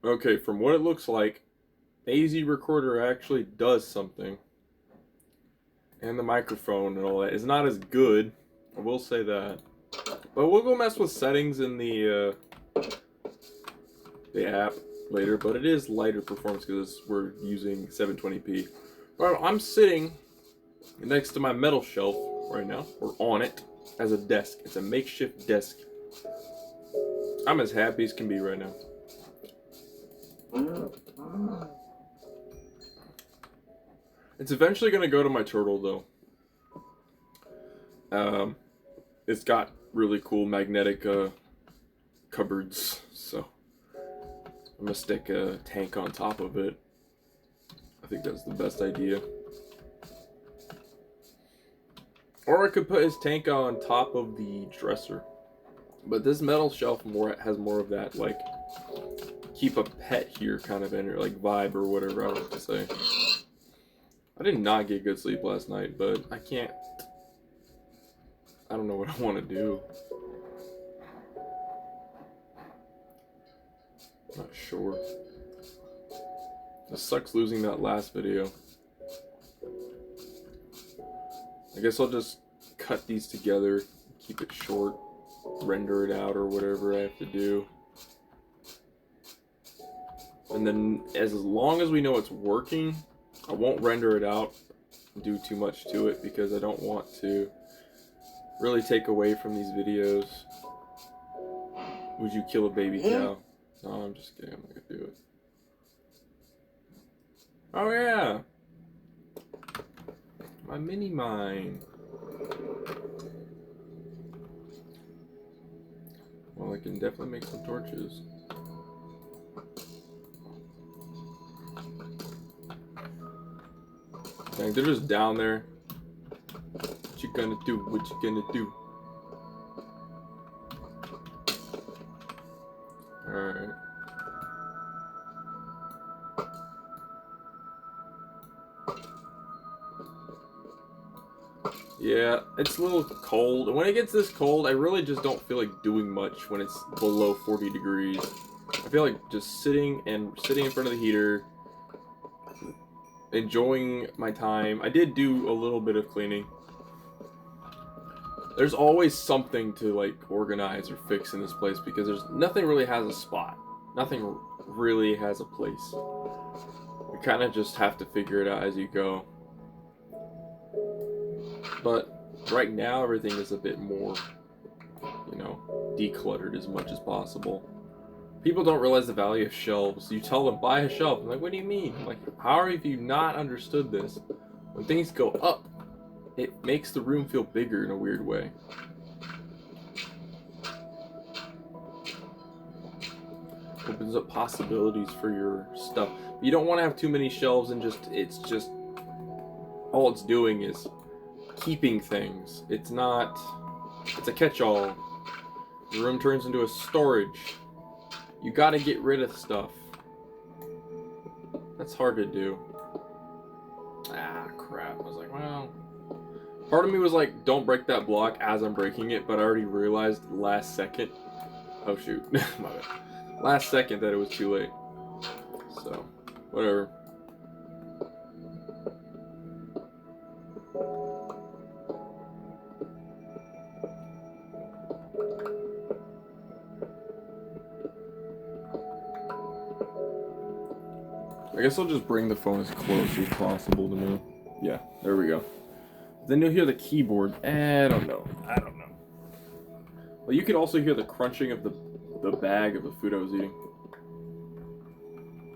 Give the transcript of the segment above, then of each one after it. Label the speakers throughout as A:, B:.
A: Okay, from what it looks like, AZ Recorder actually does something. And the microphone and all that is not as good. I will say that. But we'll go mess with settings in the app later. But it is lighter performance because we're using 720p. Well, I'm sitting next to my metal shelf right now, or on it, as a desk. It's a makeshift desk. I'm as happy as can be right now. It's eventually going to go to my turtle, though. It's got really cool magnetic cupboards, so I'm gonna stick a tank on top of it. I think that's the best idea. Or I could put his tank on top of the dresser. But this metal shelf has more of that, like, keep a pet here kind of energy, like vibe or whatever I don't have to say. I did not get good sleep last night, but I don't know what I want to do. Not sure. It sucks losing that last video. I guess I'll just cut these together, keep it short, render it out or whatever I have to do. And then as long as we know it's working, I won't render it out, do too much to it because I don't want to really take away from these videos. Would you kill a baby cow? No, I'm just kidding. I'm not gonna do it. Oh yeah, my mini mine. Well, I can definitely make some torches. Dang, they're just down there. What you gonna do? What you gonna do? Alright. Yeah, it's a little cold. And when it gets this cold, I really just don't feel like doing much when it's below 40 degrees. I feel like just sitting in front of the heater, enjoying my time. I did do a little bit of cleaning. There's always something to like organize or fix in this place because there's nothing really has a spot. Nothing really has a place. You kind of just have to figure it out as you go. But right now everything is a bit more, decluttered as much as possible. People don't realize the value of shelves. You tell them, buy a shelf. I'm like, what do you mean? I'm like, how have you not understood this? When things go up, it makes the room feel bigger in a weird way. Opens up possibilities for your stuff. You don't want to have too many shelves and it's just all it's doing is keeping things. It's a catch-all. The room turns into a storage. You gotta get rid of stuff. That's hard to do. Ah, crap. I was like, well... Part of me was like, don't break that block as I'm breaking it, but I already realized last second... Oh, shoot. My bad. Last second that it was too late. So, whatever. I guess I'll just bring the phone as close as possible to me. Yeah, there we go. Then you'll hear the keyboard. I don't know. Well, you could also hear the crunching of the bag of the food I was eating.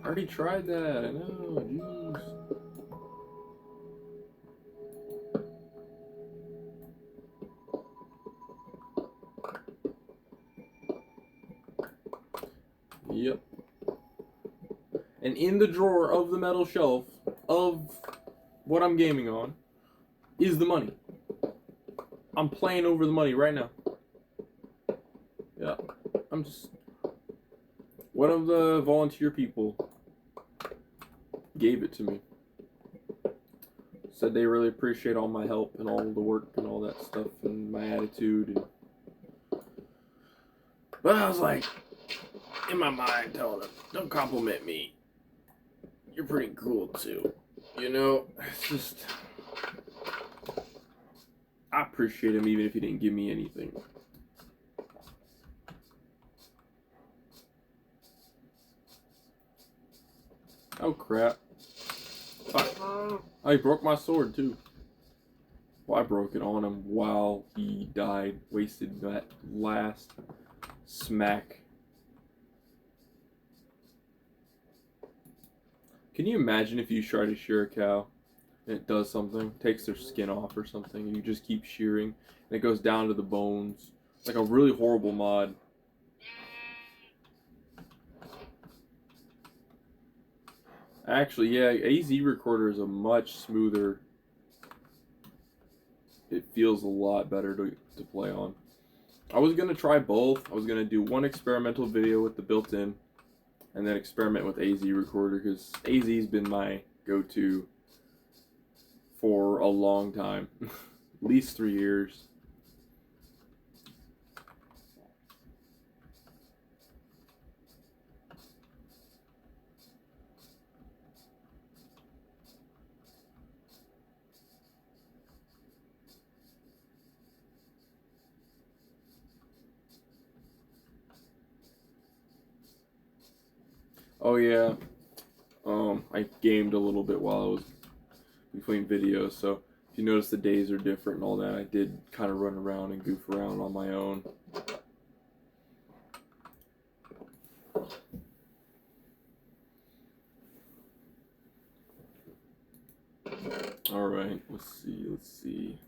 A: I already tried that. I know. Jeez. Yep. And in the drawer of the metal shelf of what I'm gaming on is the money. I'm playing over the money right now. Yeah. I'm just... One of the volunteer people gave it to me. Said they really appreciate all my help and all the work and all that stuff and my attitude. But I was like, in my mind telling him, don't compliment me. You're pretty cool too. You know, it's just, I appreciate him even if he didn't give me anything. Oh crap. I broke my sword too. Well, I broke it on him while he died. Wasted that last smack. Can you imagine if you try to shear a cow and it does something, takes their skin off or something, and you just keep shearing and it goes down to the bones? Like a really horrible mod. Actually, yeah, AZ Recorder is a much smoother. It feels a lot better to play on. I was going to try both. I was going to do one experimental video with the built-in and then experiment with AZ Recorder because AZ's been my go-to for a long time. At least 3 years. Oh yeah, I gamed a little bit while I was between videos, so if you notice the days are different and all that, I did kind of run around and goof around on my own. Alright, let's see.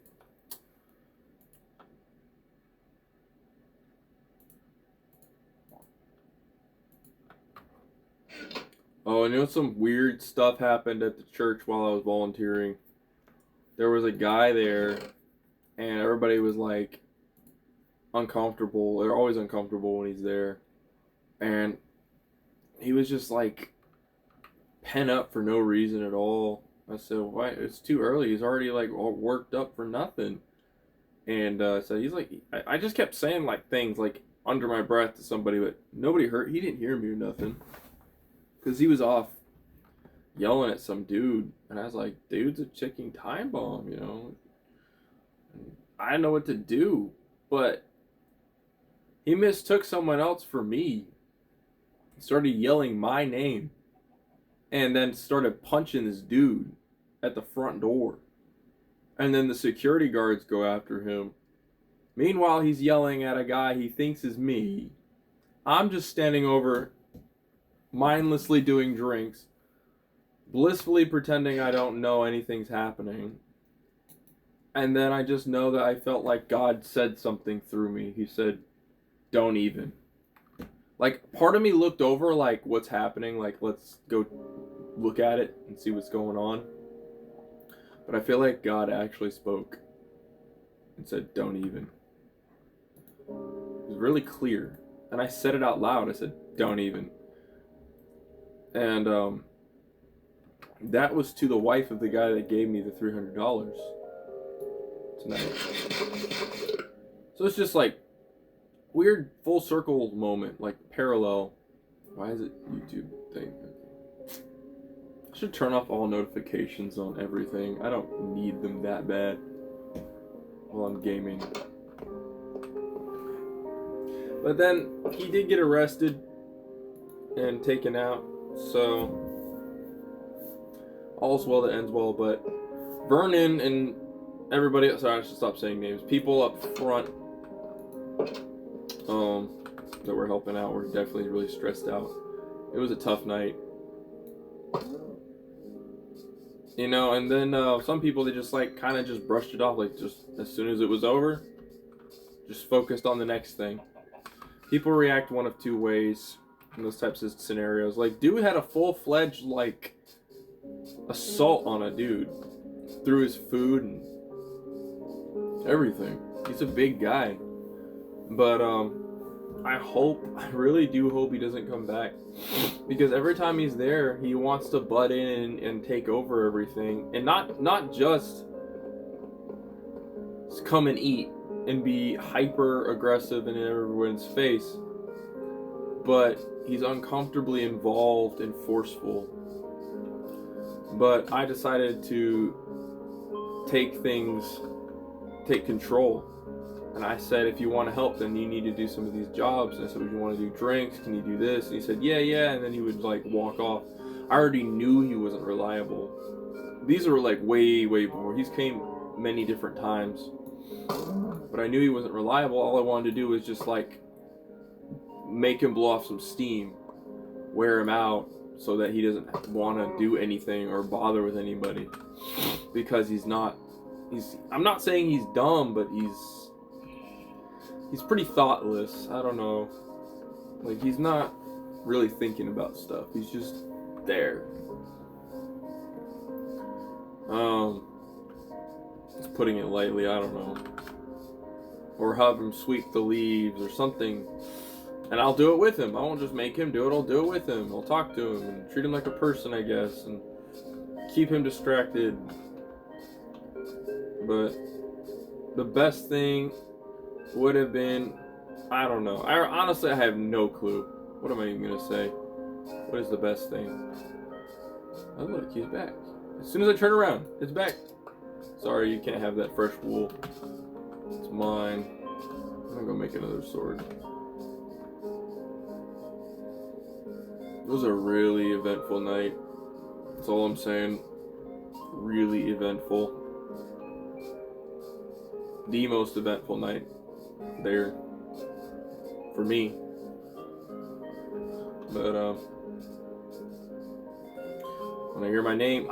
A: Oh, and you know some weird stuff happened at the church while I was volunteering. There was a guy there, and everybody was like uncomfortable. They're always uncomfortable when he's there. And he was just like pent up for no reason at all. I said, "Why? It's too early. He's already like all worked up for nothing." And so he's like, I just kept saying like things like under my breath to somebody, but nobody heard. He didn't hear me or nothing. Because he was off yelling at some dude. And I was like, dude's a ticking time bomb, you know? I didn't know what to do. But he mistook someone else for me. He started yelling my name. And then started punching this dude at the front door. And then the security guards go after him. Meanwhile, he's yelling at a guy he thinks is me. I'm just standing over mindlessly doing drinks, blissfully pretending I don't know anything's happening. And then I just know that I felt like God said something through me. He said, don't even. Like, part of me looked over, like, what's happening? Like, let's go look at it and see what's going on. But I feel like God actually spoke and said, don't even. It was really clear. And I said it out loud. I said, don't even. And that was to the wife of the guy that gave me the $300 tonight. So it's just like weird full circle moment, like parallel. Why is it YouTube thing? I should turn off all notifications on everything. I don't need them that bad while I'm gaming. But then he did get arrested and taken out. So, all's well that ends well, but Vernon and everybody, sorry, I should stop saying names. People up front that were helping out were definitely really stressed out. It was a tough night. You know, and then some people, they just like kind of just brushed it off, like just as soon as it was over, just focused on the next thing. People react one of two ways in those types of scenarios. Like, dude had a full-fledged, like, assault on a dude through his food and everything. He's a big guy. But, I really do hope he doesn't come back. Because every time he's there, he wants to butt in and take over everything. And not just come and eat and be hyper aggressive in everyone's face, but he's uncomfortably involved and forceful. But I decided to take control. And I said, if you want to help, then you need to do some of these jobs. And I said, if you want to do drinks, can you do this? And he said, yeah. And then he would like walk off. I already knew he wasn't reliable. These were like way before. He's came many different times. But I knew he wasn't reliable. All I wanted to do was just like make him blow off some steam, wear him out, so that he doesn't want to do anything or bother with anybody. Because I'm not saying he's dumb, but he's pretty thoughtless. I don't know. Like, he's not really thinking about stuff. He's just there. Just putting it lightly, I don't know. Or have him sweep the leaves or something. And I'll do it with him. I won't just make him do it. I'll do it with him. I'll talk to him and treat him like a person, I guess. And keep him distracted. But the best thing would have been, I don't know. Honestly, I have no clue. What am I even going to say? What is the best thing? Oh, look, he's back. As soon as I turn around, it's back. Sorry, you can't have that fresh wool. It's mine. I'm going to go make another sword. It was a really eventful night. That's all I'm saying. Really eventful. The most eventful night there for me. But when I hear my name,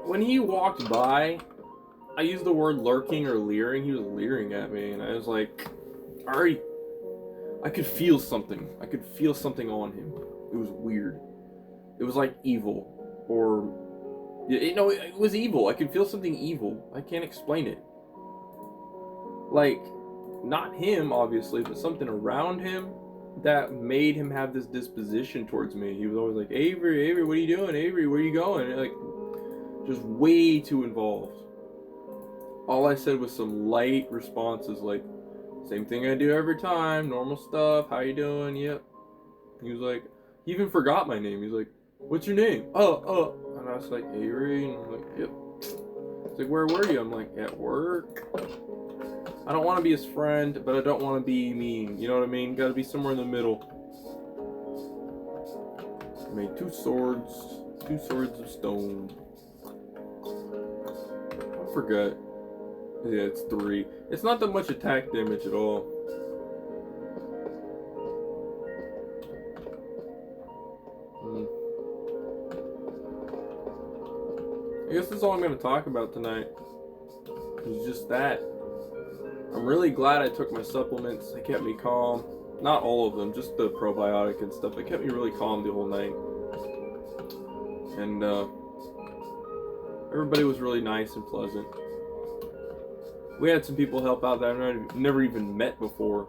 A: when he walked by, I used the word lurking or leering. He was leering at me, and I was like, alright. I could feel something. I could feel something on him. It was weird. It was like evil, or no, it was evil. I could feel something evil. I can't explain it. Like, not him, obviously, but something around him that made him have this disposition towards me. He was always like, Avery, what are you doing? Avery, where are you going? And like, just way too involved. All I said was some light responses, like, same thing I do every time, normal stuff, how you doing? Yep. He was like, he even forgot my name. He was like, what's your name? Oh. And I was like, Avery, and I'm like, yep. He's like, where were you? I'm like, at work. I don't want to be his friend, but I don't want to be mean. You know what I mean? Got to be somewhere in the middle. I made two swords of stone. I forgot. Yeah, it's 3. It's not that much attack damage at all. I guess that's all I'm going to talk about tonight. It's just that. I'm really glad I took my supplements. They kept me calm. Not all of them, just the probiotic and stuff. It kept me really calm the whole night. And everybody was really nice and pleasant. We had some people help out that I've never even met before.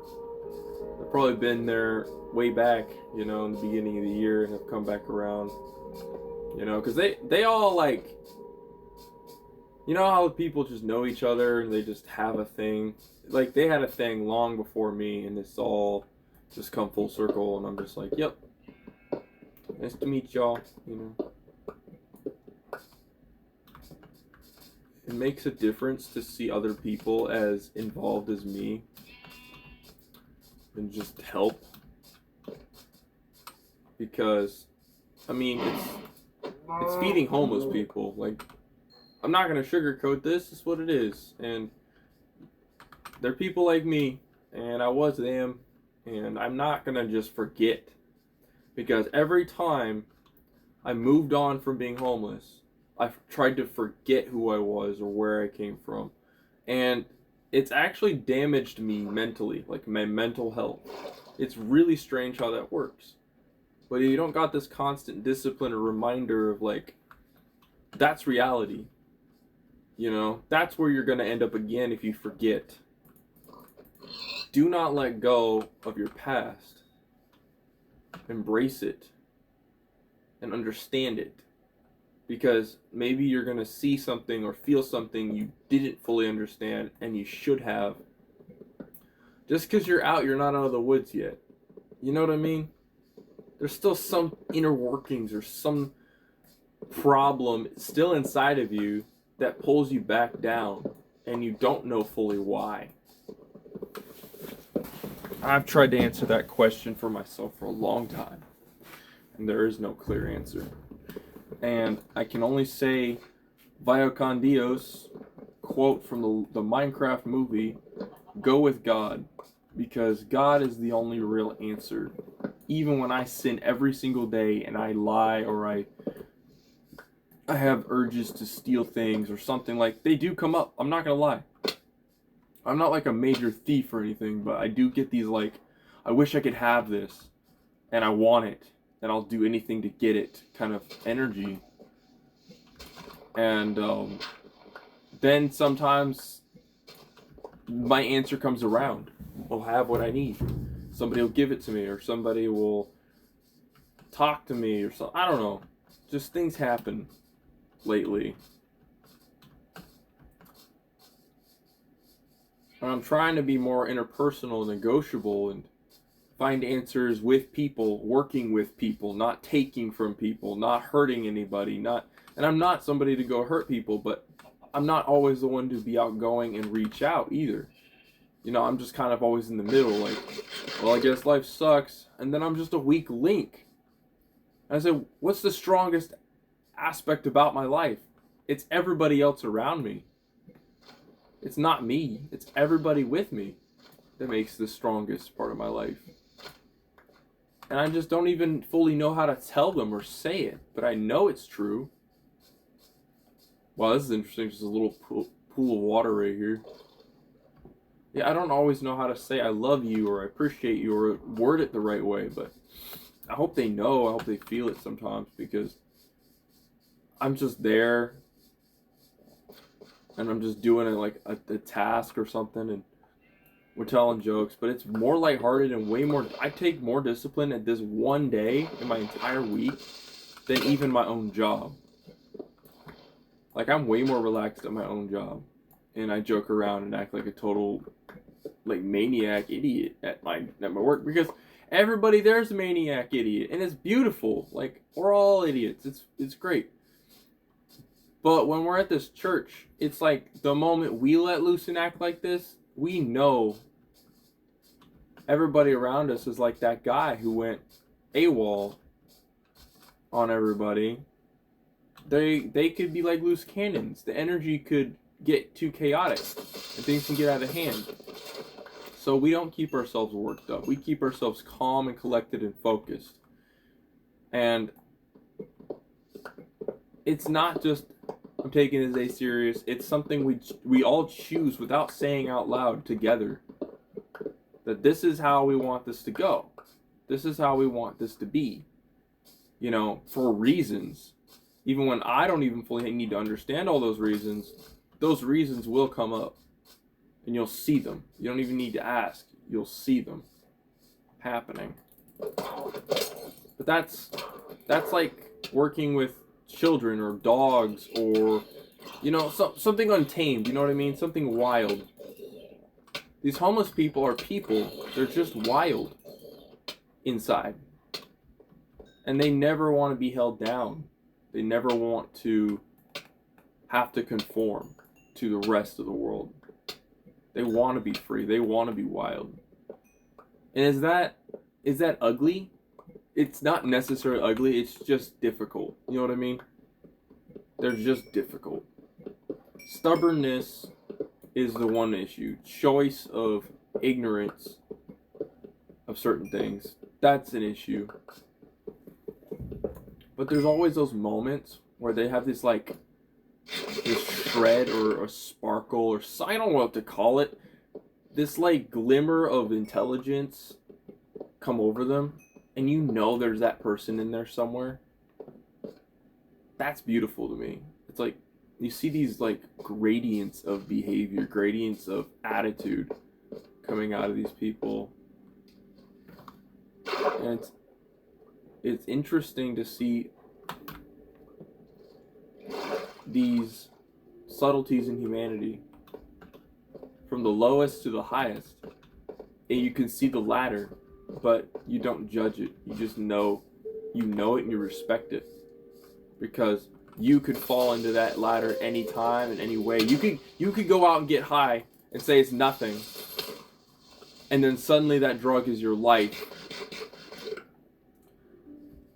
A: They've probably been there way back, you know, in the beginning of the year and have come back around. You know, because they all like, you know how people just know each other and they just have a thing? Like, they had a thing long before me, and it's all just come full circle, and I'm just like, yep. Nice to meet y'all, you know. It makes a difference to see other people as involved as me and just help. Because, I mean, it's feeding homeless people. Like, I'm not going to sugarcoat this. It's what it is. And they're people like me, and I was them, and I'm not going to just forget. Because every time I moved on from being homeless, I've tried to forget who I was or where I came from. And it's actually damaged me mentally, like my mental health. It's really strange how that works. But you don't got this constant discipline or reminder of, like, that's reality. You know, that's where you're going to end up again if you forget. Do not let go of your past. Embrace it. And understand it. Because maybe you're going to see something or feel something you didn't fully understand and you should have. Just because you're out, you're not out of the woods yet. You know what I mean? there's still some inner workings or some problem still inside of you that pulls you back down, and you don't know fully why. I've tried to answer that question for myself for a long time, and there is no clear answer. And I can only say, Vaya con Dios, quote from the Minecraft movie, go with God, because God is the only real answer. Even when I sin every single day and I lie or I have urges to steal things or something, like, they do come up. I'm not gonna lie. I'm not like a major thief or anything, but I do get these like, I wish I could have this and I want it and I'll do anything to get it kind of energy. And then sometimes my answer comes around. I'll have what I need. Somebody will give it to me, or somebody will talk to me, or something. I don't know. Just things happen lately. And I'm trying to be more interpersonal, negotiable, and find answers with people, working with people, not taking from people, not hurting anybody, and I'm not somebody to go hurt people, but I'm not always the one to be outgoing and reach out either. You know, I'm just kind of always in the middle, like, well, I guess life sucks, and then I'm just a weak link. And I said, what's the strongest aspect about my life? It's everybody else around me. It's not me. It's everybody with me that makes the strongest part of my life. And I just don't even fully know how to tell them or say it, but I know it's true. Wow, this is interesting. Just a little pool of water right here. Yeah, I don't always know how to say I love you or I appreciate you or word it the right way, but I hope they know. I hope they feel it sometimes, because I'm just there and I'm just doing it like a task or something, and we're telling jokes, but it's more lighthearted and way more. I take more discipline at this one day in my entire week than even my own job. Like, I'm way more relaxed at my own job, and I joke around and act like a total like maniac idiot at my work, because everybody there's a maniac idiot, and it's beautiful. Like, we're all idiots. It's great. But when we're at this church, it's like the moment we let loose and act like this, we know everybody around us is like that guy who went AWOL on everybody. They could be like loose cannons. The energy could get too chaotic and things can get out of hand. So we don't keep ourselves worked up. We keep ourselves calm and collected and focused. And it's not just I'm taking this day serious. It's something we all choose without saying out loud together. That this is how we want this to go. This is how we want this to be. You know, for reasons. Even when I don't even fully need to understand all those reasons will come up. And you'll see them. You don't even need to ask. You'll see them happening. But that's like working with children or dogs or, you know, something untamed. You know what I mean? Something wild. These homeless people are people. They're just wild inside. And they never want to be held down. They never want to have to conform to the rest of the world. They want to be free. They want to be wild. And is that ugly? It's not necessarily ugly. It's just difficult. You know what I mean? They're just difficult. Stubbornness is the one issue. Choice of ignorance of certain things. That's an issue. But there's always those moments where they have this like this shred or a sparkle or I don't know what to call it. This like glimmer of intelligence come over them, and you know there's that person in there somewhere. That's beautiful to me. It's like you see these like gradients of behavior, gradients of attitude coming out of these people. And it's interesting to see these subtleties in humanity from the lowest to the highest. And you can see the ladder, but you don't judge it. You just know you know it and you respect it, because you could fall into that ladder any time in any way. You could go out and get high and say it's nothing, and then suddenly that drug is your life,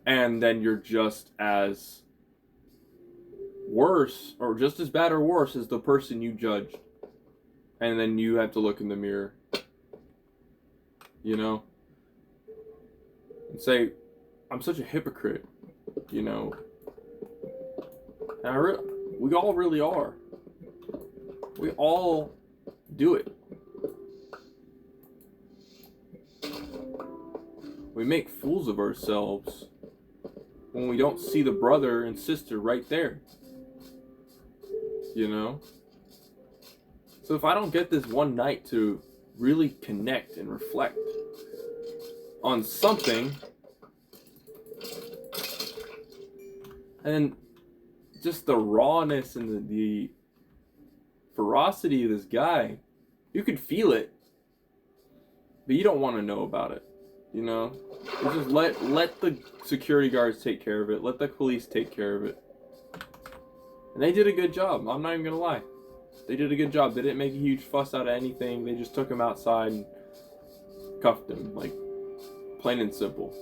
A: and then you're just as worse, or just as bad or worse as the person you judged, and then you have to look in the mirror, you know, and say, I'm such a hypocrite, you know. And we all really are. We all do it. We make fools of ourselves when we don't see the brother and sister right there. You know? So if I don't get this one night to really connect and reflect on something, and just the rawness and the ferocity of this guy, you could feel it, but you don't want to know about it, you know? You just let the security guards take care of it, let the police take care of it. And they did a good job, I'm not even gonna lie. They did a good job. They didn't make a huge fuss out of anything. They just took him outside and cuffed him, like, plain and simple.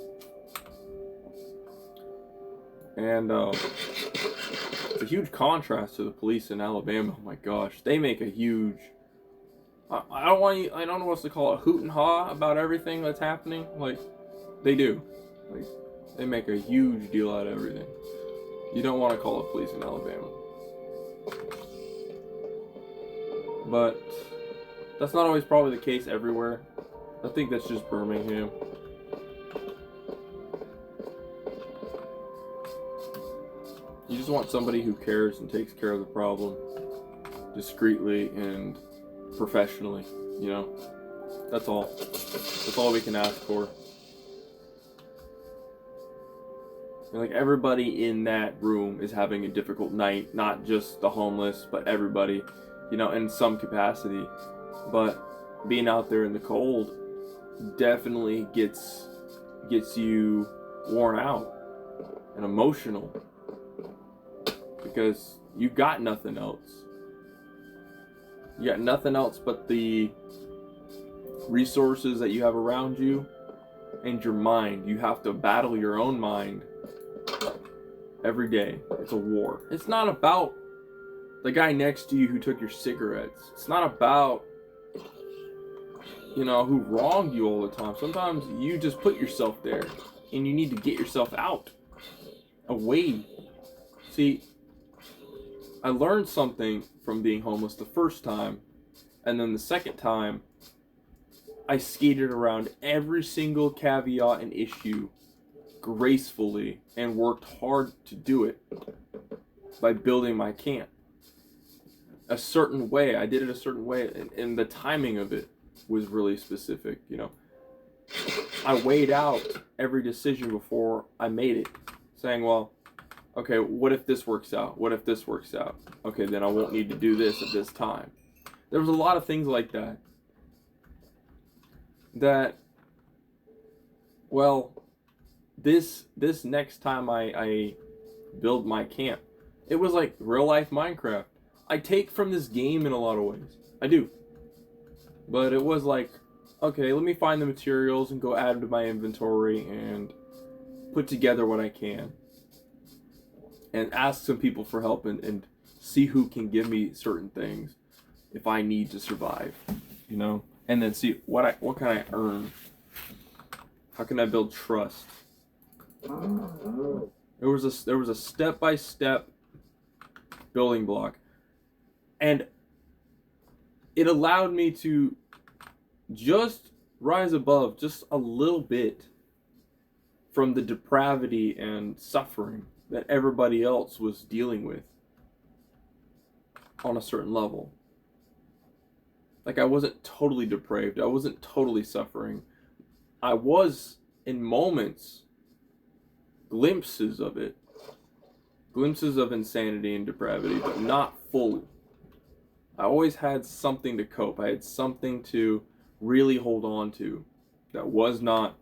A: And it's a huge contrast to the police in Alabama. Oh my gosh, they make a huge, I don't know what to call it, hoot and haw about everything that's happening. Like, they do. Like, they make a huge deal out of everything. You don't want to call the police in Alabama. But that's not always probably the case everywhere. I think that's just Birmingham. You just want somebody who cares and takes care of the problem discreetly and professionally, you know? That's all. That's all we can ask for. And like, everybody in that room is having a difficult night, not just the homeless, but everybody, you know, in some capacity. But being out there in the cold definitely gets you worn out and emotional, because you got nothing else. You got nothing else but the resources that you have around you and your mind. You have to battle your own mind every day. It's a war. It's not about the guy next to you who took your cigarettes. It's not about, you know, who wronged you all the time. Sometimes you just put yourself there and you need to get yourself out, away. See, I learned something from being homeless the first time, and then the second time, I skated around every single caveat and issue gracefully and worked hard to do it by building my camp a certain way. I did it a certain way, and the timing of it was really specific, you know. I weighed out every decision before I made it, saying, well, okay, what if this works out? What if this works out? Okay, then I won't need to do this at this time. There was a lot of things like that. Well, this next time I build my camp, it was like real life Minecraft. I take from this game in a lot of ways. I do. But it was like, okay, let me find the materials and go add them to my inventory and put together what I can. And ask some people for help and see who can give me certain things if I need to survive, you know? And then see what can I earn? How can I build trust? There was a step-by-step building block, and it allowed me to just rise above just a little bit from the depravity and suffering that everybody else was dealing with on a certain level. Like, I wasn't totally depraved. I wasn't totally suffering. I was, in moments, glimpses of it. Glimpses of insanity and depravity, but not fully. I always had something to cope. I had something to really hold on to that was not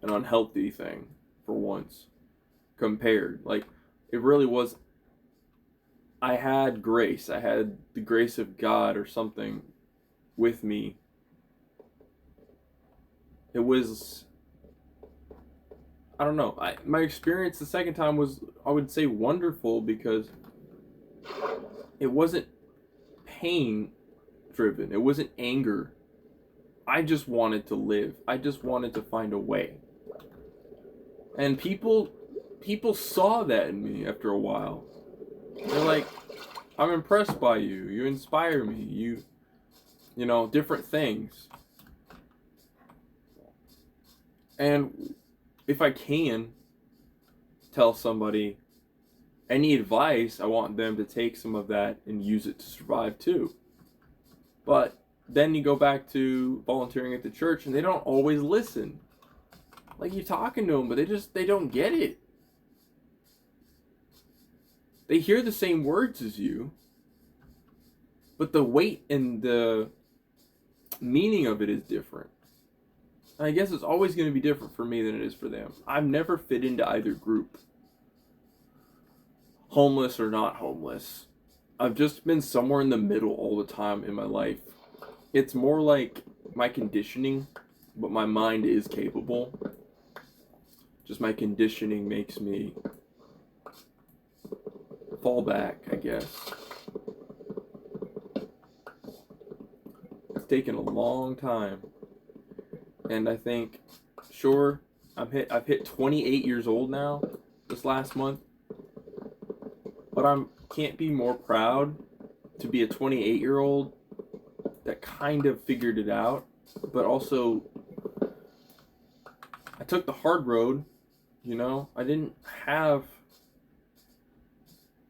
A: an unhealthy thing. for once compared. Like, it really was. I had grace. I had the grace of God or something with me. It was, I don't know. My experience the second time was, I would say, wonderful because it wasn't pain driven. It wasn't anger. I just wanted to live. I just wanted to find a way. And people saw that in me after a while. They're like, I'm impressed by you. You inspire me. You know, different things. And if I can tell somebody any advice, I want them to take some of that and use it to survive too. But then you go back to volunteering at the church and they don't always listen. Like, you're talking to them, but they don't get it. They hear the same words as you, but the weight and the meaning of it is different. And I guess it's always going to be different for me than it is for them. I've never fit into either group. Homeless or not homeless. I've just been somewhere in the middle all the time in my life. It's more like my conditioning, but my mind is capable. Just my conditioning makes me fall back, I guess. It's taken a long time. And I think, sure, I've hit 28 years old now this last month. But I can't be more proud to be a 28-year-old that kind of figured it out, but also I took the hard road, you know? I don't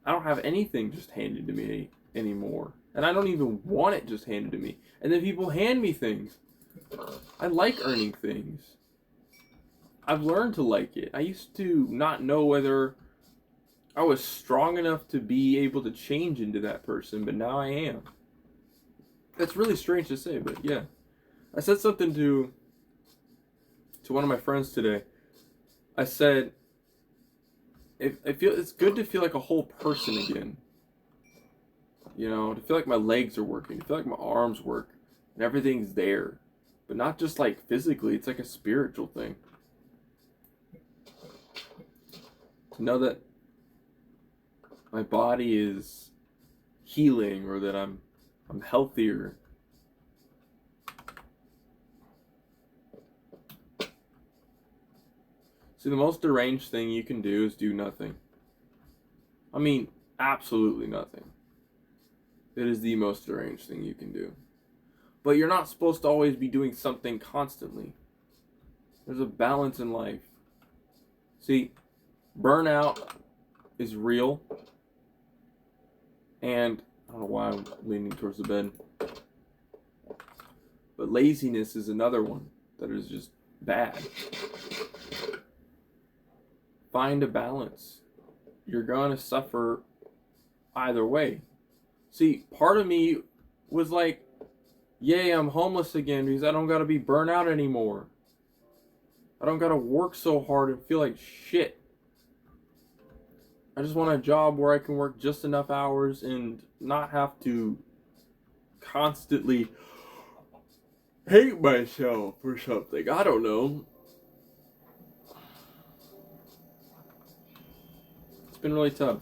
A: have anything just handed to me anymore. And I don't even want it just handed to me. And then people hand me things. I like earning things. I've learned to like it. I used to not know whether I was strong enough to be able to change into that person, but now I am. That's really strange to say, but yeah. I said something to one of my friends today. I said, I feel it's good to feel like a whole person again. You know, to feel like my legs are working, to feel like my arms work, and everything's there. But not just like physically, it's like a spiritual thing. To know that my body is healing or that I'm healthier. See, the most deranged thing you can do is do nothing. I mean, absolutely nothing. It is the most deranged thing you can do. But you're not supposed to always be doing something constantly. There's a balance in life. See, burnout is real. And I don't know why I'm leaning towards the bed. But laziness is another one that is just bad. Find a balance. You're going to suffer either way. See, part of me was like, yay, I'm homeless again because I don't got to be burnt out anymore. I don't got to work so hard and feel like shit. I just want a job where I can work just enough hours and not have to constantly hate myself or something. I don't know. It's been really tough,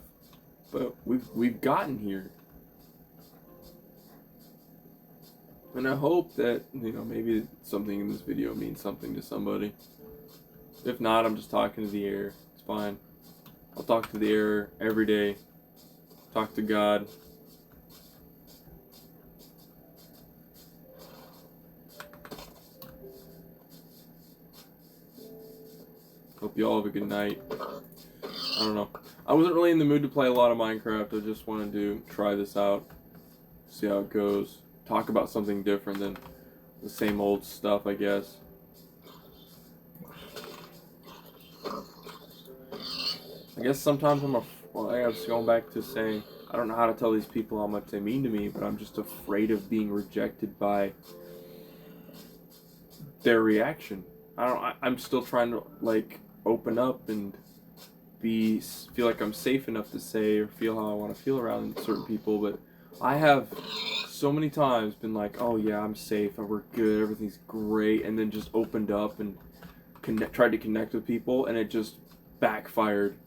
A: but we've gotten here. And I hope that, maybe something in this video means something to somebody. If not, I'm just talking to the air. It's fine. I'll talk to the air every day. Talk to God. Hope you all have a good night. I don't know. I wasn't really in the mood to play a lot of Minecraft. I just wanted to try this out. See how it goes. Talk about something different than the same old stuff, I guess. I guess sometimes I was going back to saying, I don't know how to tell these people how much they mean to me, but I'm just afraid of being rejected by their reaction. I'm still trying to, open up and feel like I'm safe enough to say or feel how I want to feel around certain people. But I have so many times been like, oh yeah, I'm safe, we're good, everything's great, and then just opened up and tried to connect with people, and it just backfired,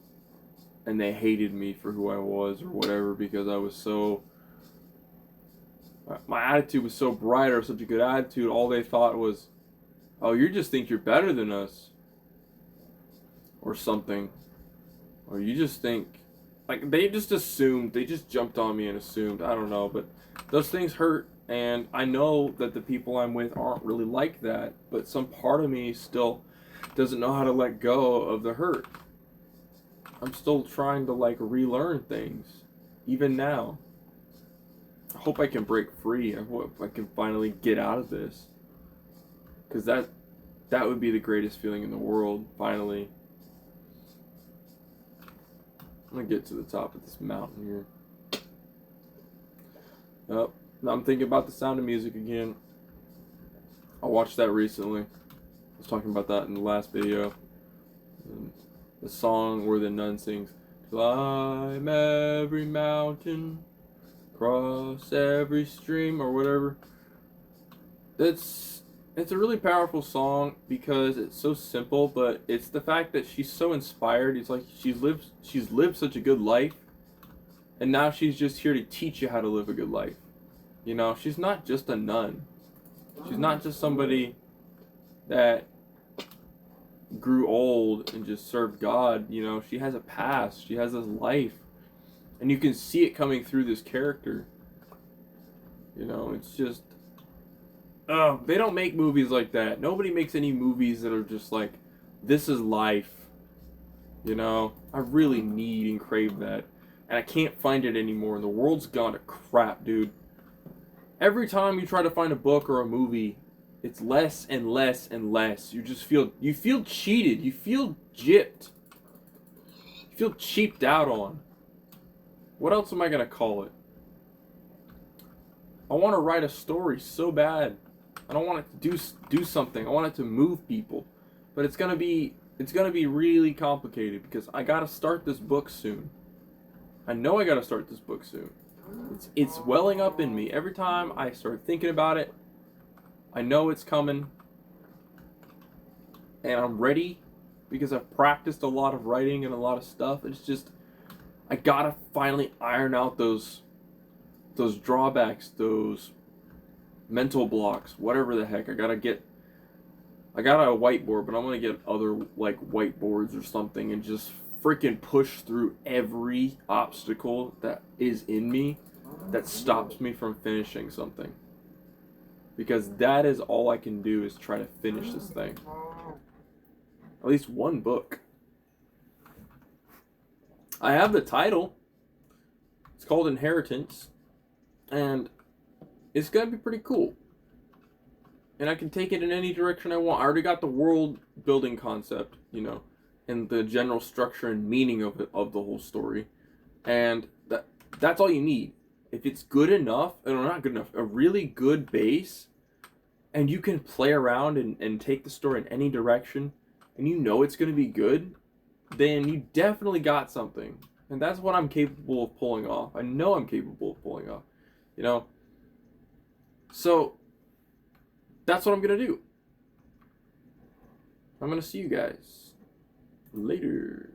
A: and they hated me for who I was or whatever because I was so. My attitude was so bright or such a good attitude. All they thought was, "Oh, you just think you're better than us," or something, or you just think, like they just assumed. They just jumped on me and assumed. I don't know, but those things hurt, and I know that the people I'm with aren't really like that. But some part of me still doesn't know how to let go of the hurt. I'm still trying to like relearn things, even now. I hope I can break free. I hope I can finally get out of this, because that would be the greatest feeling in the world. Finally, I'm gonna get to the top of this mountain here. Oh, now I'm thinking about The Sound of Music again. I watched that recently. I was talking about that in the last video. And the song where the nun sings, "Climb every mountain, cross every stream," or whatever. It's a really powerful song because it's so simple, but it's the fact that she's so inspired. It's like she's lived such a good life, and now she's just here to teach you how to live a good life. You know, she's not just a nun. She's not just somebody that grew old and just served God. You know, she has a past. She has this life, and you can see it coming through this character. You know, it's just, oh, they don't make movies like that. Nobody makes any movies that are just like, this is life. You know, I really need and crave that, and I can't find it anymore. The world's gone to crap, dude. Every time you try to find a book or a movie, it's less and less and less. You feel cheated. You feel gypped. You feel cheaped out on. What else am I gonna call it? I want to write a story so bad. I don't want it to do something. I want it to move people, but it's gonna be really complicated because I gotta start this book soon. I know I gotta start this book soon. It's welling up in me every time I start thinking about it. I know it's coming, and I'm ready because I've practiced a lot of writing and a lot of stuff. It's just I gotta finally iron out those drawbacks, those mental blocks, whatever the heck. I got a whiteboard, but I'm gonna get other like whiteboards or something and just freaking push through every obstacle that is in me that stops me from finishing something. Because that is all I can do is try to finish this thing. At least one book. I have the title. It's called Inheritance. And it's gonna be pretty cool. And I can take it in any direction I want. I already got the world building concept, you know, and the general structure and meaning of it, of the whole story. And that's all you need. If it's good enough, or not good enough, a really good base, and you can play around and take the story in any direction, and you know it's going to be good, then you definitely got something. And that's what I'm capable of pulling off. I know I'm capable of pulling off. You know? So, that's what I'm going to do. I'm going to see you guys later.